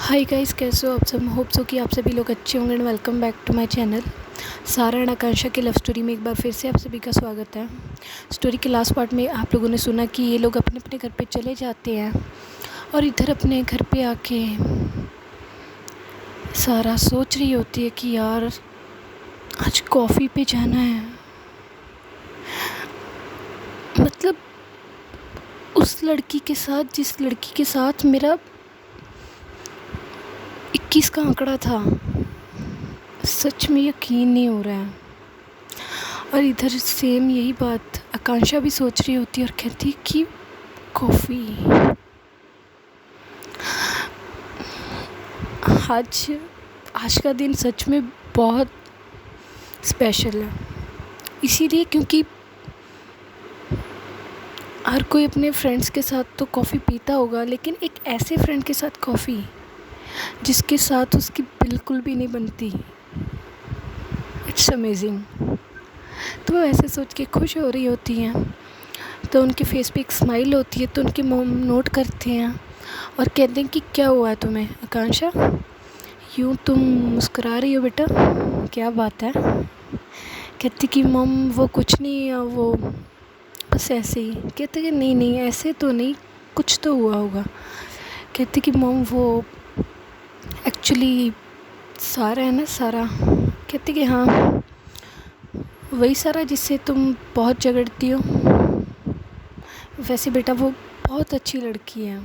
Hi guys, कैसे हो आप सब। होप सो कि आप सभी लोग अच्छे होंगे and welcome back to my channel. Sara and Akanksha की लव स्टोरी में एक बार फिर से आप सभी का स्वागत है। स्टोरी के लास्ट पार्ट में आप लोगों ने सुना कि ये लोग अपने अपने घर पे चले जाते हैं और इधर अपने घर पे आके सारा सोच रही होती है कि यार आज कॉफ़ी पे जाना है। मतलब उस लड़की के साथ जिस लड़की के साथ मेरा 21 का आंकड़ा था, सच में यकीन नहीं हो रहा है। और इधर सेम यही बात आकांक्षा भी सोच रही होती है और कहती है कि कॉफ़ी आज आज का दिन सच में बहुत स्पेशल है। इसीलिए क्योंकि हर कोई अपने फ्रेंड्स के साथ तो कॉफ़ी पीता होगा, लेकिन एक ऐसे फ्रेंड के साथ कॉफ़ी जिसके साथ उसकी बिल्कुल भी नहीं बनती, इट्स अमेजिंग। तो वो ऐसे सोच के खुश हो रही होती हैं, तो उनके फेस पे एक स्माइल होती है। तो उनके मॉम नोट करते हैं और कहते हैं कि क्या हुआ है तुम्हें आकांक्षा, यूँ तुम मुस्कुरा रही हो बेटा, क्या बात है। कहती कि मॉम वो कुछ नहीं, वो बस ऐसे ही। कहते कि नहीं नहीं ऐसे तो नहीं, कुछ तो हुआ होगा। कहती कि मॉम वो एक्चुअली सारा है ना, सारा। कहती कि हाँ वही सारा जिससे तुम बहुत झगड़ती हो। वैसे बेटा वो बहुत अच्छी लड़की है।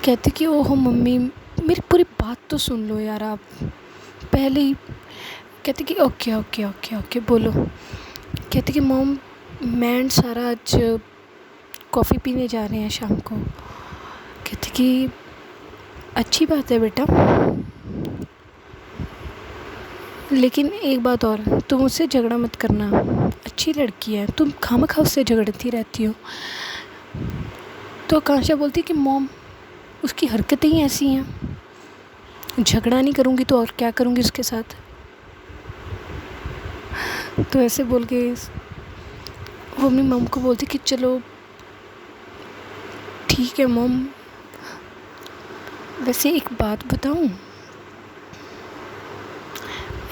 कहती कि ओहो मम्मी मेरी पूरी बात तो सुन लो यार आप पहले ही। कहती कि ओके ओके ओके ओके बोलो। कहती कि मॉम मैं एंड सारा आज कॉफ़ी पीने जा रहे हैं शाम को। कहती कि अच्छी बात है बेटा, लेकिन एक बात और, तुम उससे झगड़ा मत करना, अच्छी लड़की है, तुम खामखा उससे झगड़ती रहती हो। तो आकांक्षा बोलती कि मॉम उसकी हरकतें ही ऐसी हैं, झगड़ा नहीं करूँगी तो और क्या करूँगी उसके साथ। तो ऐसे बोल के वो अपनी मॉम को बोलती कि चलो ठीक है मॉम, वैसे एक बात बताऊँ,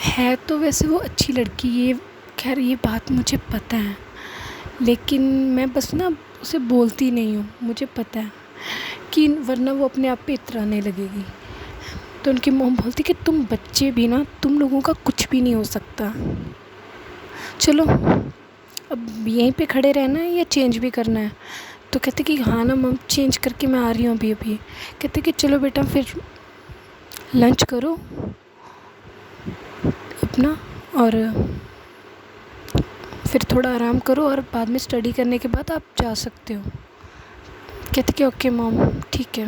है तो वैसे वो अच्छी लड़की, ये खैर ये बात मुझे पता है, लेकिन मैं बस ना उसे बोलती नहीं हूँ। मुझे पता है कि वरना वो अपने आप पे इतराने लगेगी। तो उनकी मॉम बोलती कि तुम बच्चे भी ना, तुम लोगों का कुछ भी नहीं हो सकता। चलो अब यहीं पे खड़े रहना है या चेंज भी करना है। तो कहते कि हाँ ना मॉम, चेंज करके मैं आ रही हूँ अभी अभी। कहते कि चलो बेटा फिर लंच करो अपना और फिर थोड़ा आराम करो और बाद में स्टडी करने के बाद आप जा सकते हो। कहते कि ओके मॉम ठीक है।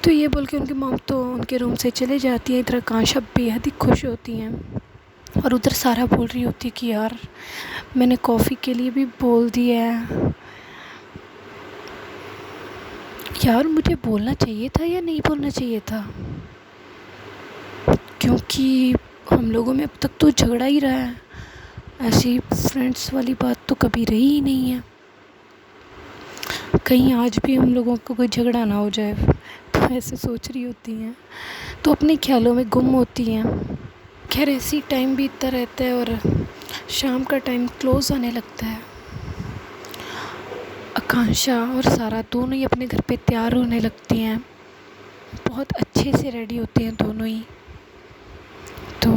तो ये बोल के उनकी मॉम तो उनके रूम से चले जाती है। इधर आकांक्षा बेहद ही खुश होती हैं और उधर सारा बोल रही होती है कि यार मैंने कॉफ़ी के लिए भी बोल दिया है, यार मुझे बोलना चाहिए था या नहीं बोलना चाहिए था, क्योंकि हम लोगों में अब तक तो झगड़ा ही रहा है, ऐसी फ्रेंड्स वाली बात तो कभी रही ही नहीं है। कहीं आज भी हम लोगों को कोई झगड़ा ना हो जाए। तो ऐसे सोच रही होती हैं, तो अपने ख्यालों में गुम होती हैं। खैर ऐसी टाइम बीतता रहता है और शाम का टाइम क्लोज़ होने लगता है। आकांक्षा और सारा दोनों ही अपने घर पे तैयार होने लगती हैं, बहुत अच्छे से रेडी होते हैं दोनों ही। तो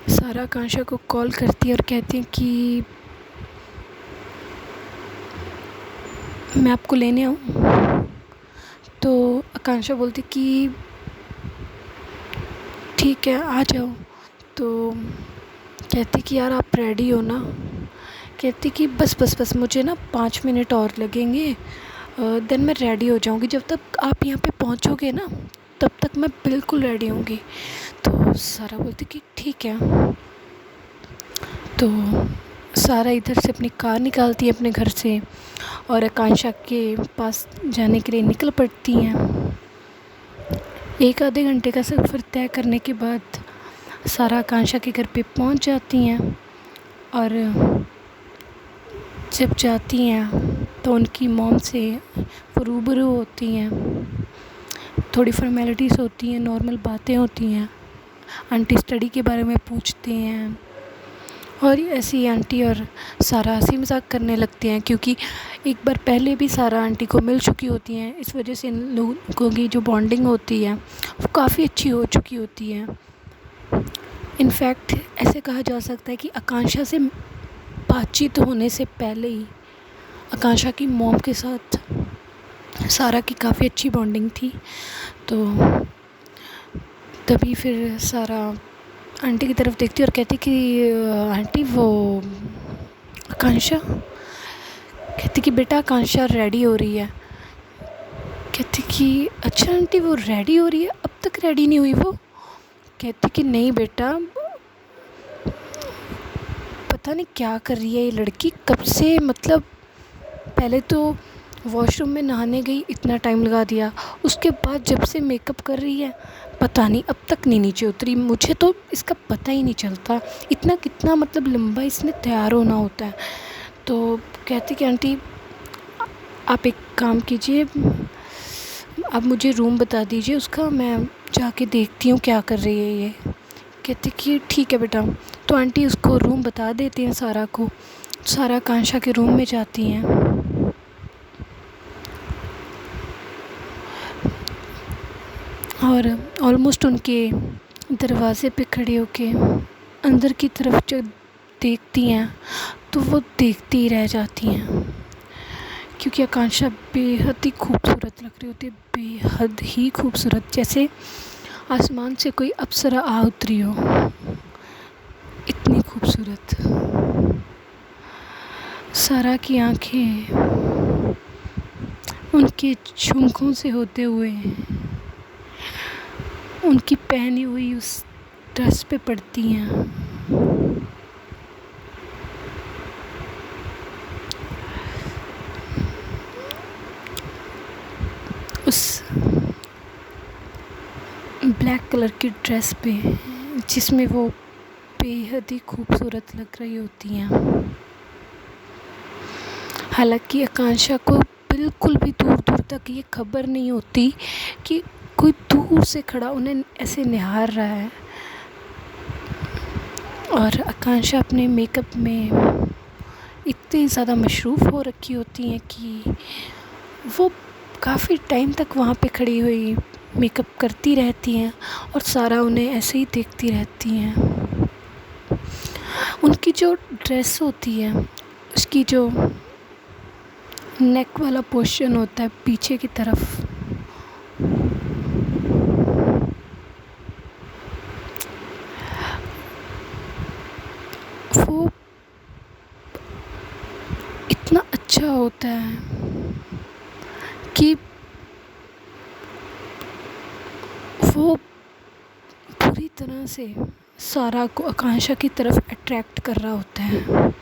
सारा आकांक्षा को कॉल करती है और कहती है कि मैं आपको लेने आऊँ। तो आकांक्षा बोलती कि ठीक है आ जाओ। तो कहती कि यार आप रेडी हो ना। कहती कि बस बस बस मुझे ना 5 मिनट और लगेंगे, देन मैं रेडी हो जाऊँगी। जब तक आप यहाँ पे पहुँचोगे ना तब तक मैं बिल्कुल रेडी होंगी। तो सारा बोलती कि ठीक है। तो सारा इधर से अपनी कार निकालती है अपने घर से और आकांक्षा के पास जाने के लिए निकल पड़ती हैं। एक आधे घंटे का सफ़र तय करने के बाद सारा आकांक्षा के घर पे पहुंच जाती हैं और जब जाती हैं तो उनकी मॉम से वो रूबरू होती हैं। थोड़ी फॉर्मेलिटीज़ होती हैं, नॉर्मल बातें होती हैं। आंटी स्टडी के बारे में पूछते हैं और ऐसे ही आंटी और सारा हंसी मज़ाक करने लगते हैं, क्योंकि एक बार पहले भी सारा आंटी को मिल चुकी होती हैं। इस वजह से इन लोगों की जो बॉन्डिंग होती है वो काफ़ी अच्छी हो चुकी होती है। इनफैक्ट ऐसे कहा जा सकता है कि आकांक्षा से बातचीत होने से पहले ही आकांक्षा की मॉम के साथ सारा की काफ़ी अच्छी बॉन्डिंग थी। तो तभी फिर सारा आंटी की तरफ देखती और कहती कि आंटी वो आकांक्षा, कहती कि बेटा आकांक्षा रेडी हो रही है। कहती कि अच्छा आंटी वो रेडी हो रही है, अब तक रेडी नहीं हुई वो। कहती कि नहीं बेटा, पता नहीं क्या कर रही है ये लड़की, कब से, मतलब पहले तो वॉशरूम में नहाने गई, इतना टाइम लगा दिया, उसके बाद जब से मेकअप कर रही है पता नहीं अब तक नहीं नीचे उतरी, मुझे तो इसका पता ही नहीं चलता इतना कितना मतलब लंबा इसने तैयार होना होता है। तो कहती कि आंटी आप एक काम कीजिए, आप मुझे रूम बता दीजिए उसका, मैं जाके देखती हूँ क्या कर रही है ये। कहती कि ठीक है बेटा। तो आंटी उसको रूम बता देती हैं सारा को। सारा आकांक्षा के रूम में जाती हैं और ऑलमोस्ट उनके दरवाज़े पे खड़े होके अंदर की तरफ जब देखती हैं तो वो देखती ही रह जाती हैं, क्योंकि आकांक्षा बेहद ही खूबसूरत लग रही होती है, बेहद ही खूबसूरत, जैसे आसमान से कोई अप्सरा आ उतरी हो, इतनी खूबसूरत। सारा की आंखें उनके झुमकों से होते हुए उनकी पहनी हुई उस ड्रेस पे पड़ती हैं। उस ब्लैक कलर की ड्रेस पे जिसमें वो बेहद ही खूबसूरत लग रही होती हैं। हालांकि आकांक्षा को बिल्कुल भी दूर दूर तक ये खबर नहीं होती कि कोई दूर से खड़ा उन्हें ऐसे निहार रहा है। और आकांक्षा अपने मेकअप में इतनी ज़्यादा मशरूफ़ हो रखी होती हैं कि वो काफ़ी टाइम तक वहाँ पे खड़ी हुई मेकअप करती रहती हैं और सारा उन्हें ऐसे ही देखती रहती हैं। उनकी जो ड्रेस होती है उसकी जो नेक वाला पोर्शन होता है पीछे की तरफ, वो इतना अच्छा होता है कि वो पूरी तरह से सारा को आकांक्षा की तरफ अट्रैक्ट कर रहा होता है।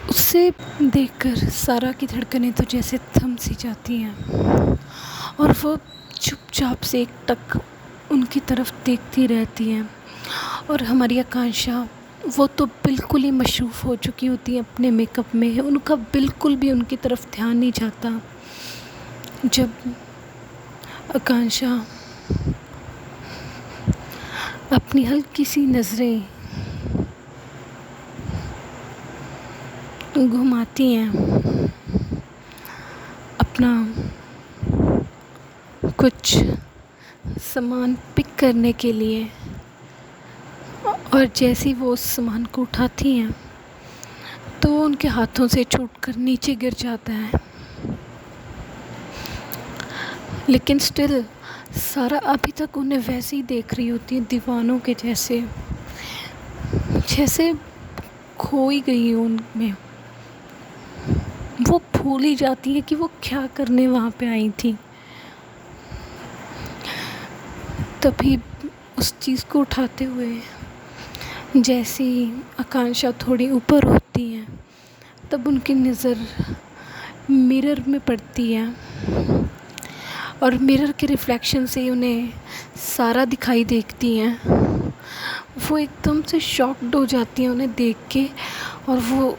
उसे देखकर सारा की धड़कनें तो जैसे थम सी जाती हैं और वो चुपचाप से एक टक उनकी तरफ देखती रहती हैं। और हमारी आकांक्षा वो तो बिल्कुल ही मशरूफ़ हो चुकी होती है अपने मेकअप में, उनका बिल्कुल भी उनकी तरफ ध्यान नहीं जाता। जब आकांक्षा अपनी हल्की सी नज़रें घुमाती हैं अपना कुछ सामान पिक करने के लिए, और जैसे ही वो उस सामान को उठाती हैं तो उनके हाथों से छूटकर नीचे गिर जाता है। लेकिन स्टिल सारा अभी तक उन्हें वैसे ही देख रही होती है, दीवानों के जैसे, जैसे खोई गई उनमें। वो भूल ही जाती है कि वो क्या करने वहाँ पे आई थी। तभी उस चीज़ को उठाते हुए जैसे ही आकांक्षा थोड़ी ऊपर होती है तब उनकी नज़र मिरर में पड़ती है और मिरर के रिफ्लेक्शन से उन्हें सारा दिखाई देखती हैं। वो एकदम से शॉक्ड हो जाती हैं उन्हें देख के, और वो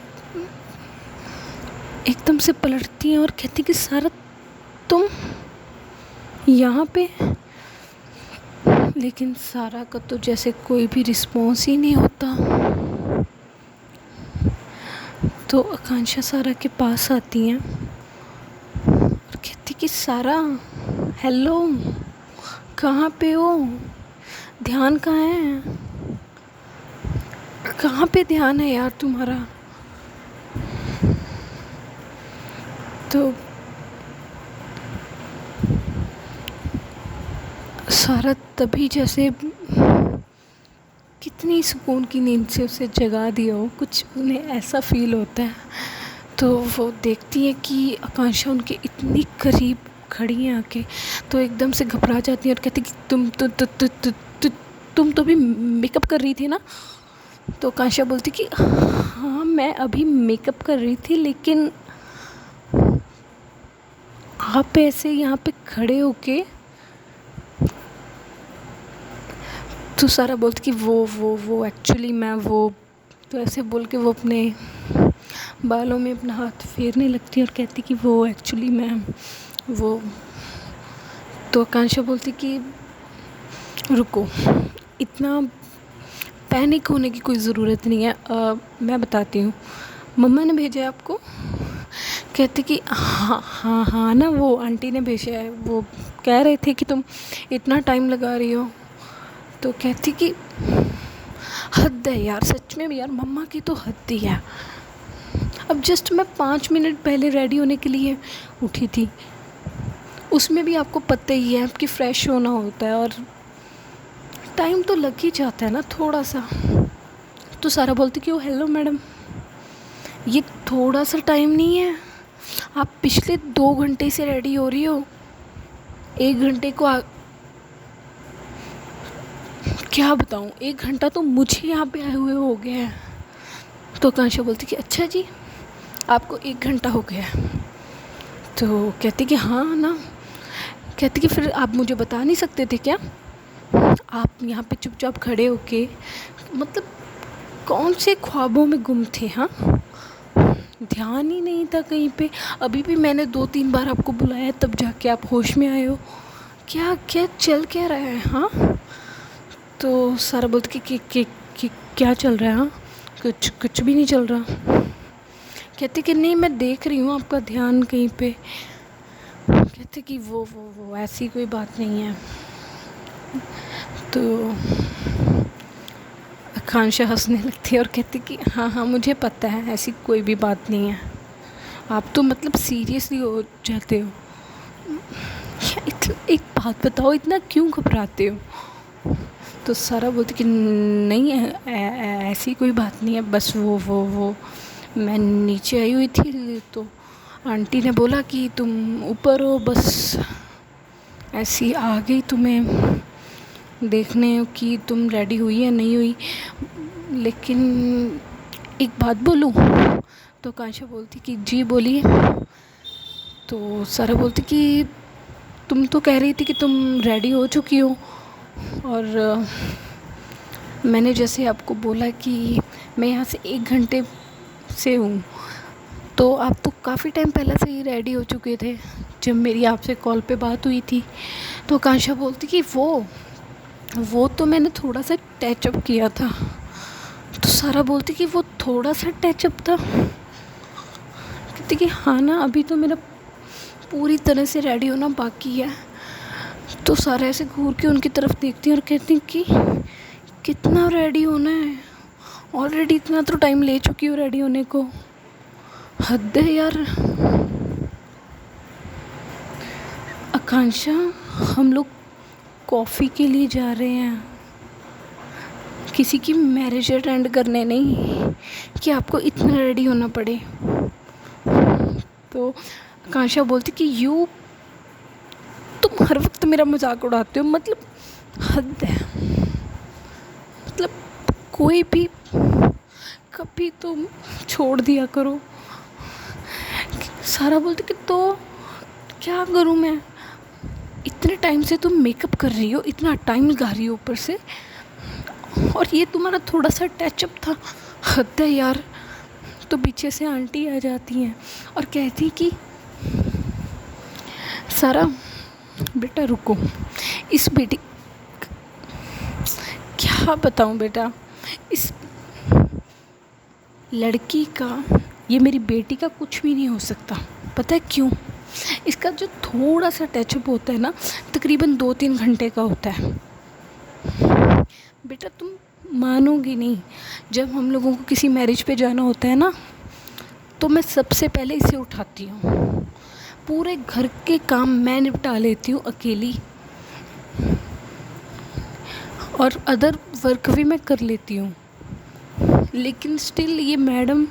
एकदम से पलटती हैं और कहती कि सारा तुम यहाँ पे। लेकिन सारा का तो जैसे कोई भी रिस्पॉन्स ही नहीं होता। तो आकांक्षा सारा के पास आती हैं और कहती कि सारा, हेलो, कहाँ पे हो? ध्यान कहाँ है? कहाँ पे ध्यान है यार तुम्हारा? तो सारा तभी जैसे कितनी सुकून की नींद से उसे जगा दिया हो, कुछ उन्हें ऐसा फील होता है। तो वो देखती है कि आकांक्षा उनके इतनी करीब खड़ी है आके, तो एकदम से घबरा जाती है और कहती कि तुम तो भी मेकअप कर रही थी ना? तो आकांक्षा बोलती कि हाँ, मैं अभी मेकअप कर रही थी, लेकिन आप ऐसे यहाँ पे खड़े होके। तो सारा बोलती कि वो एक्चुअली मैं वो, तो ऐसे बोल के वो अपने बालों में अपना हाथ फेरने लगती है और कहती कि वो एक्चुअली मैं वो। तो आकांक्षा बोलती कि रुको, इतना पैनिक होने की कोई ज़रूरत नहीं है, मैं बताती हूँ। मम्मा ने भेजा है आपको? कहती कि हाँ हाँ हाँ ना, वो आंटी ने भेजा है, वो कह रहे थे कि तुम इतना टाइम लगा रही हो। तो कहती कि हद है यार, सच में यार, मम्मा की तो हद ही है। अब जस्ट मैं 5 मिनट पहले रेडी होने के लिए उठी थी, उसमें भी आपको पता ही है कि फ़्रेश होना होता है और टाइम तो लग ही जाता है ना थोड़ा सा। तो सारा बोलती कि ओ हेलो मैडम, ये थोड़ा सा टाइम नहीं है, आप पिछले 2 घंटे से रेडी हो रही हो, 1 घंटे को क्या बताऊँ, 1 घंटा तो मुझे यहाँ पे आए हुए हो गया है। तो आकांक्षा बोलती कि अच्छा जी, आपको 1 घंटा हो गया है? तो कहती कि हाँ ना। कहती कि फिर आप मुझे बता नहीं सकते थे क्या? आप यहाँ पे चुपचाप खड़े होके, मतलब कौन से ख्वाबों में गुम थे? हाँ, ध्यान ही नहीं था कहीं पे। अभी भी मैंने 2-3 बार आपको बुलाया, तब जाके आप होश में आए हो। क्या क्या चल क्या रहा है? हाँ। तो सारा बोलती कि क्या चल रहा है? हाँ, कुछ भी नहीं चल रहा। कहते कि नहीं, मैं देख रही हूँ आपका ध्यान कहीं पे। कहते कि वो ऐसी कोई बात नहीं है। तो आकांक्षा हंसने लगती है और कहती कि हाँ हाँ, मुझे पता है, ऐसी कोई भी बात नहीं है। आप तो मतलब सीरियसली हो जाते हो। एक बात बताओ, इतना क्यों घबराते हो? तो सारा बोलती कि नहीं ऐसी कोई बात नहीं है, बस वो मैं नीचे आई हुई थी तो आंटी ने बोला कि तुम ऊपर हो, बस ऐसी आ गई तुम्हें देखने कि तुम रेडी हुई या नहीं हुई। लेकिन एक बात बोलूँ? तो आकांक्षा बोलती कि जी बोलिए। तो सारा बोलती कि तुम तो कह रही थी कि तुम रेडी हो चुकी हो, और मैंने जैसे आपको बोला कि मैं यहाँ से 1 घंटे से हूँ, तो आप तो काफ़ी टाइम पहले से ही रेडी हो चुके थे जब मेरी आपसे कॉल पे बात हुई थी। तो आकांक्षा बोलती कि वो तो मैंने थोड़ा सा टचअप किया था। तो सारा बोलती कि वो थोड़ा सा टचअप था? कहती कि हाँ ना, अभी तो मेरा पूरी तरह से रेडी होना बाकी है। तो सारा ऐसे घूर के उनकी तरफ देखती और कहती कि कितना रेडी होना है, ऑलरेडी इतना तो टाइम ले चुकी हूँ रेडी होने को, हद है यार। आकांक्षा, हम लोग कॉफ़ी के लिए जा रहे हैं, किसी की मैरिज अटेंड करने नहीं कि आपको इतना रेडी होना पड़े। तो आकांक्षा बोलती कि तुम हर वक्त मेरा मजाक उड़ाते हो, मतलब हद है। मतलब कोई भी कभी तुम छोड़ दिया करो। सारा बोलती कि तो क्या करूँ मैं? इतने टाइम से तुम मेकअप कर रही हो, इतना टाइम लगा रही हो ऊपर से, और ये तुम्हारा थोड़ा सा टचअप था, हद है यार। तो पीछे से आंटी आ जाती हैं और कहती कि सारा बेटा रुको, इस बेटी, क्या बताऊं बेटा, इस लड़की का, ये मेरी बेटी का कुछ भी नहीं हो सकता। पता है क्यों? इसका जो थोड़ा सा टचअप होता है ना, तकरीबन 2-3 घंटे का होता है। बेटा तुम मानोगी नहीं, जब हम लोगों को किसी मैरिज पे जाना होता है ना, तो मैं सबसे पहले इसे उठाती हूँ। पूरे घर के काम मैं निपटा लेती हूँ अकेली, और अदर वर्क भी मैं कर लेती हूँ, लेकिन स्टिल ये मैडम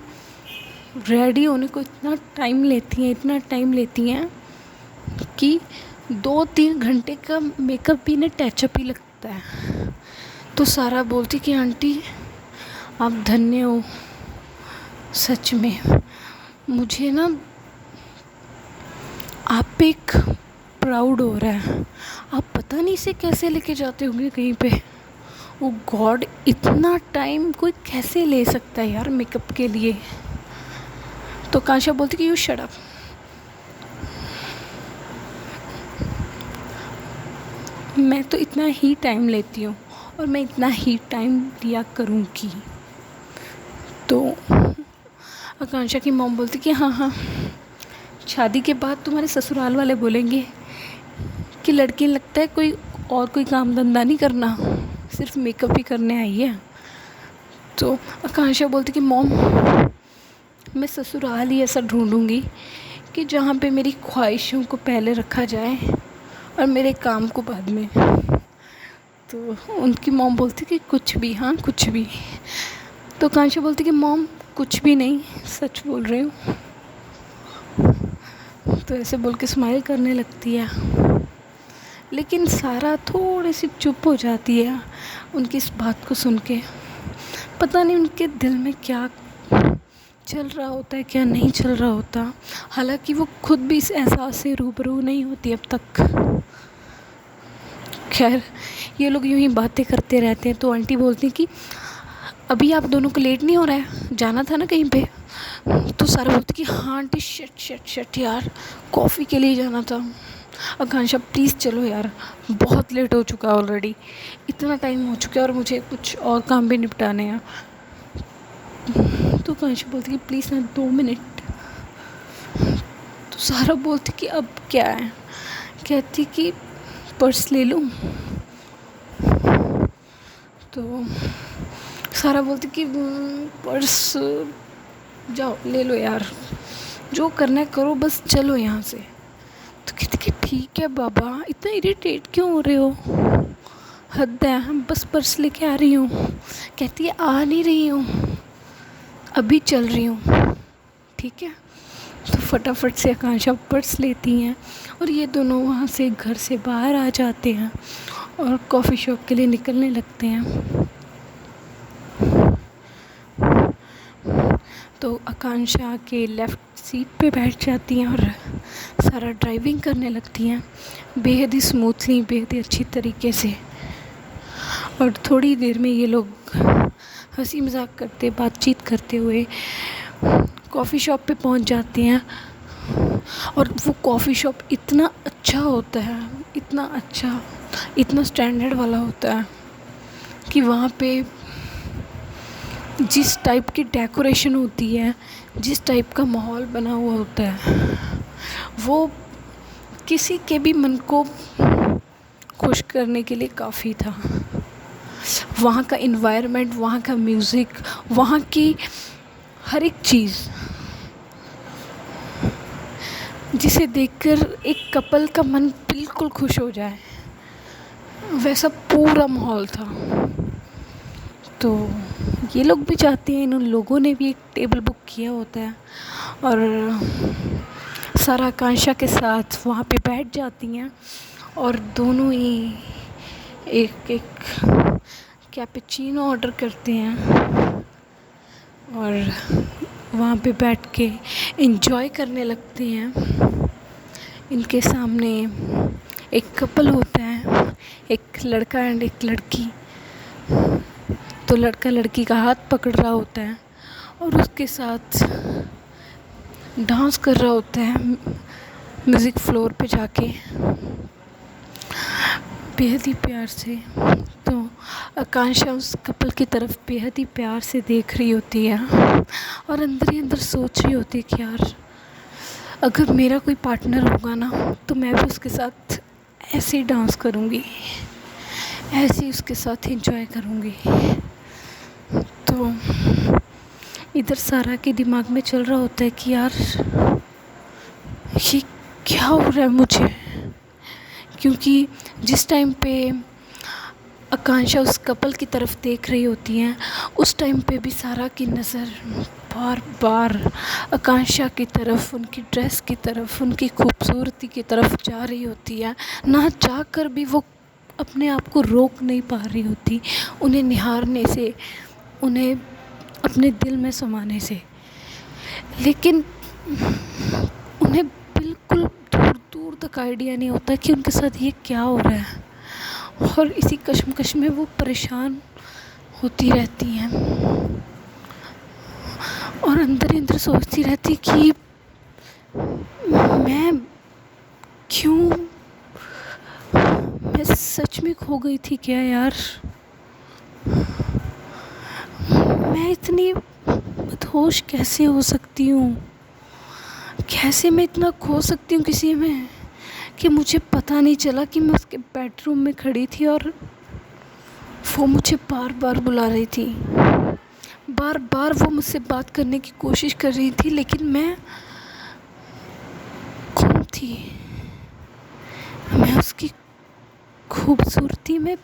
रेडी होने को इतना टाइम लेती हैं कि 2-3 घंटे का मेकअप भी नहीं, टचअप ही लगता है। तो सारा बोलती कि आंटी आप धन्य हो, सच में मुझे ना आप पे एक प्राउड हो रहा है। आप पता नहीं इसे कैसे लेके जाते होंगे कहीं पे। ओ गॉड, इतना टाइम कोई कैसे ले सकता है यार मेकअप के लिए। तो कांशा बोलती कि यू शट अप। मैं तो इतना ही टाइम लेती हूँ और मैं इतना ही टाइम लिया करूँगी। तो आकांक्षा की मॉम बोलती कि हाँ, शादी के बाद तुम्हारे ससुराल वाले बोलेंगे कि लड़की लगता है कोई काम धंधा नहीं करना, सिर्फ मेकअप ही करने आई है। तो आकांक्षा बोलती कि मॉम, मैं ससुराल ही ऐसा ढूंढूंगी कि जहाँ पे मेरी ख्वाहिशों को पहले रखा जाए और मेरे काम को बाद में। तो उनकी मॉम बोलती कि कुछ भी, हाँ कुछ भी। तो आकांक्षा बोलती कि मॉम कुछ भी नहीं, सच बोल रही हूँ। तो ऐसे बोल के स्माइल करने लगती है, लेकिन सारा थोड़ी सी चुप हो जाती है उनकी इस बात को सुन के। पता नहीं उनके दिल में क्या चल रहा होता है, क्या नहीं चल रहा होता। हालांकि वो खुद भी इस एहसास से रूबरू नहीं होती अब तक। खैर, ये लोग यूं ही बातें करते रहते हैं। तो आंटी बोलती कि अभी आप दोनों को लेट नहीं हो रहा है, जाना था ना कहीं पे। तो सारा बोलते कि हाँ आंटी, शट यार, कॉफ़ी के लिए जाना था। आकांक्षा प्लीज़ चलो यार, बहुत लेट हो चुका है ऑलरेडी, इतना टाइम हो चुका है और मुझे कुछ और काम भी निपटाने हैं। तो आकांक्षा बोलती कि प्लीज़ ना 2 मिनट। तो सारा बोलती कि अब क्या है? कहती कि पर्स ले लूँ। तो सारा बोलती कि पर्स जाओ ले लो यार, जो करना है करो, बस चलो यहाँ से। तो कहती कि ठीक है बाबा, इतना इरिटेट क्यों हो रहे हो, हद है, हम बस पर्स लेके आ रही हूँ। कहती है आ नहीं रही हूँ, अभी चल रही हूँ। ठीक है, तो फटाफट से आकांक्षा पर्स लेती हैं और ये दोनों वहाँ से घर से बाहर आ जाते हैं और कॉफ़ी शॉप के लिए निकलने लगते हैं। तो आकांक्षा के लेफ़्ट सीट पे बैठ जाती हैं और सारा ड्राइविंग करने लगती हैं, बेहद ही स्मूथली, बेहद ही अच्छी तरीके से। और थोड़ी देर में ये लोग हंसी मजाक करते, बातचीत करते हुए कॉफ़ी शॉप पे पहुंच जाते हैं। और वो कॉफ़ी शॉप इतना अच्छा होता है, इतना अच्छा, इतना स्टैंडर्ड वाला होता है कि वहाँ पे जिस टाइप की डेकोरेशन होती है, जिस टाइप का माहौल बना हुआ होता है, वो किसी के भी मन को खुश करने के लिए काफ़ी था। वहाँ का इन्वायरमेंट, वहाँ का म्यूज़िक, वहाँ की हर एक चीज़, जिसे देखकर एक कपल का मन बिल्कुल खुश हो जाए, वैसा पूरा माहौल था। तो ये लोग भी चाहते हैं, इन लोगों ने भी एक टेबल बुक किया होता है और सारा आकांक्षा के साथ वहाँ पे बैठ जाती हैं और दोनों ही एक कैपेचिनो ऑर्डर करते हैं और वहाँ पे बैठ के एंजॉय करने लगते हैं। इनके सामने एक कपल होता है, एक लड़का एंड एक लड़की। तो लड़का लड़की का हाथ पकड़ रहा होता है और उसके साथ डांस कर रहा होता है म्यूज़िक फ्लोर पे जाके बेहद ही प्यार से। तो आकांक्षा उस कपल की तरफ बेहद ही प्यार से देख रही होती है और अंदर ही अंदर सोच रही होती है कि यार अगर मेरा कोई पार्टनर होगा ना तो मैं भी उसके साथ ऐसे ही डांस करूँगी, ऐसे ही उसके साथ एंजॉय करूँगी। तो इधर सारा के दिमाग में चल रहा होता है कि यार ये क्या हो रहा है मुझे, क्योंकि जिस टाइम पे आकांक्षा उस कपल की तरफ देख रही होती हैं उस टाइम पे भी सारा की नज़र बार बार आकांक्षा की तरफ, उनकी ड्रेस की तरफ, उनकी खूबसूरती की तरफ जा रही होती है। ना चाहकर भी वो अपने आप को रोक नहीं पा रही होती उन्हें निहारने से, उन्हें अपने दिल में समाने से, लेकिन उन्हें बिल्कुल दूर दूर तक आइडिया नहीं होता कि उनके साथ ये क्या हो रहा है। और इसी कश्मकश में वो परेशान होती रहती हैं और अंदर ही अंदर सोचती रहती कि मैं सच में खो गई थी क्या यार, मैं इतनी बदहोश कैसे हो सकती हूँ, कैसे मैं इतना खो सकती हूँ किसी में कि मुझे पता नहीं चला कि मैं उसके बेडरूम में खड़ी थी और वो मुझे बार बार बुला रही थी, बार बार वो मुझसे बात करने की कोशिश कर रही थी, लेकिन मैं गुम थी। मैं उसकी खूबसूरती में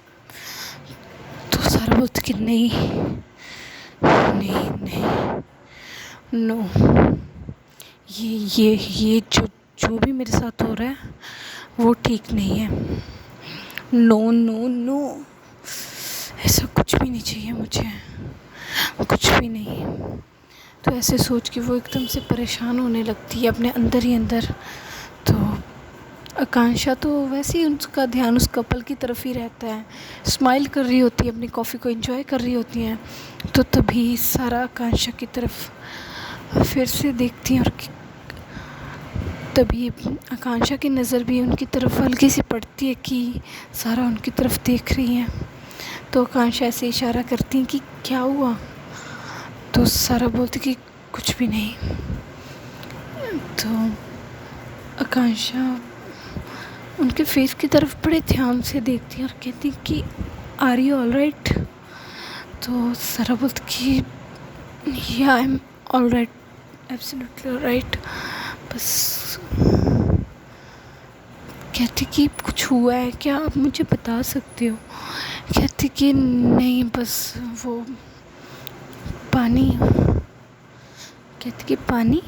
तो सारा बोलती कि नहीं नहीं नहीं, नो, ये जो भी मेरे साथ हो रहा है वो ठीक नहीं है। नो नो नो, ऐसा कुछ भी नहीं चाहिए मुझे, कुछ भी नहीं। तो ऐसे सोच के वो एकदम से परेशान होने लगती है अपने अंदर ही अंदर। तो आकांक्षा तो वैसे ही उसका ध्यान उस कपल की तरफ ही रहता है, स्माइल कर रही होती है, अपनी कॉफ़ी को एंजॉय कर रही होती हैं। तो तभी सारा आकांक्षा की तरफ फिर से देखती हैं और तभी आकांक्षा की नज़र भी उनकी तरफ हल्की सी पड़ती है कि सारा उनकी तरफ देख रही है। तो आकांक्षा ऐसे इशारा करती हैं कि क्या हुआ, तो सारा बोलती कि कुछ भी नहीं। तो आकांक्षा उनके फेस की तरफ बड़े ध्यान से देखती है और कहती कि आर यू ऑल राइट। तो सारा बोलती कि या I am all right, absolutely right. बस कहती कि कुछ हुआ है क्या, आप मुझे बता सकते हो। कहती कि नहीं, बस वो पानी। कहती कि पानी।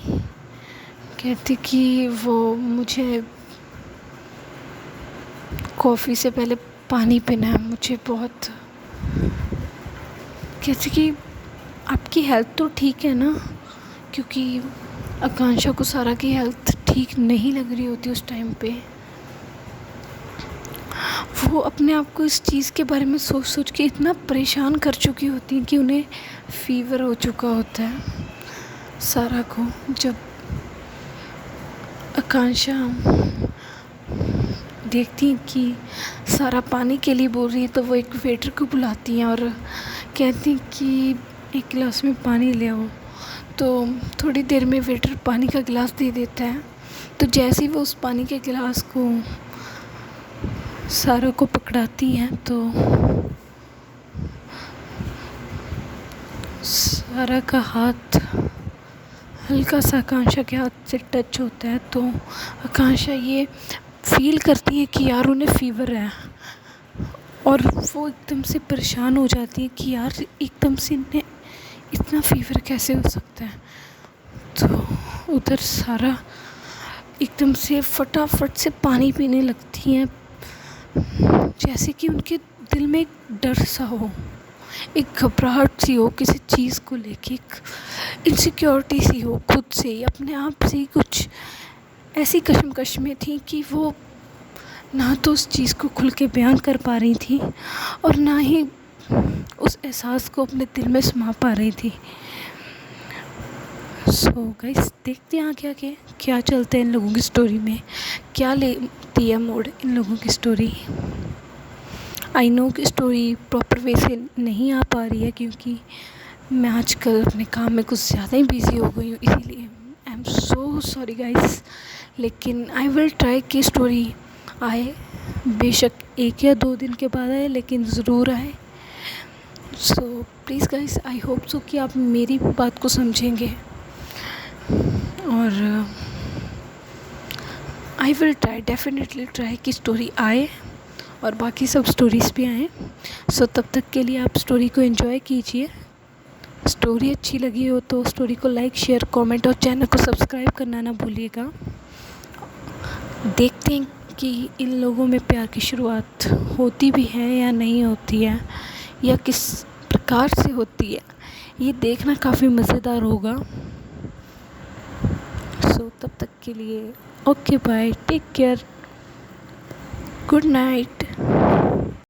कहती कि वो मुझे कॉफ़ी से पहले पानी पीना है, मुझे बहुत। कहती कि आपकी हेल्थ तो ठीक है ना, क्योंकि आकांक्षा को सारा की हेल्थ ठीक नहीं लग रही होती उस टाइम पे। वो अपने आप को इस चीज़ के बारे में सोच सोच के इतना परेशान कर चुकी होती हैं कि उन्हें फ़ीवर हो चुका होता है सारा को। जब आकांक्षा देखती हैं कि सारा पानी के लिए बोल रही है तो वो एक वेटर को बुलाती हैं और कहती हैं कि एक गिलास में पानी ले आओ। तो थोड़ी देर में वेटर पानी का गिलास दे देता है। तो जैसे ही वो उस पानी के गिलास को सारा को पकड़ाती हैं तो सारा का हाथ हल्का सा आकांक्षा के हाथ से टच होता है। तो आकांक्षा ये फील करती है कि यार उन्हें फ़ीवर है और वो एकदम से परेशान हो जाती है कि यार एकदम से इन्हें इतना फ़ीवर कैसे हो सकता है। तो उधर सारा एकदम से फटाफट से पानी पीने लगती हैं, जैसे कि उनके दिल में एक डर सा हो, एक घबराहट सी हो किसी चीज़ को लेके, एक इनसिक्योरिटी सी हो खुद से ही, अपने आप से ही। कुछ ऐसी कशमकश में थी कि वो ना तो उस चीज़ को खुल के बयान कर पा रही थी और ना ही उस एहसास को अपने दिल में समा पा रही थी। सो गाइस, देखते हैं आगे आगे क्या चलते हैं इन लोगों की स्टोरी में, क्या लेती है मोड़ इन लोगों की स्टोरी। आई नो कि स्टोरी प्रॉपर वे से नहीं आ पा रही है क्योंकि मैं आजकल अपने काम में कुछ ज़्यादा ही बिज़ी हो गई हूँ, इसीलिए I am so sorry guys. लेकिन आई विल ट्राई कि स्टोरी आए, बेशक 1 या 2 दिन के बाद आए, लेकिन ज़रूर आए। So please guys, I hope so कि आप मेरी बात को समझेंगे और I will try, definitely try कि स्टोरी आए और बाकी सब स्टोरीज़ भी आएँ। सो तब तक के लिए आप स्टोरी को एंजॉय कीजिए। स्टोरी अच्छी लगी हो तो स्टोरी को लाइक, शेयर, कमेंट और चैनल को सब्सक्राइब करना ना भूलिएगा। देखते हैं कि इन लोगों में प्यार की शुरुआत होती भी है या नहीं होती है, या किस प्रकार से होती है, ये देखना काफ़ी मज़ेदार होगा। सो तब तक के लिए okay bye, take care, good night.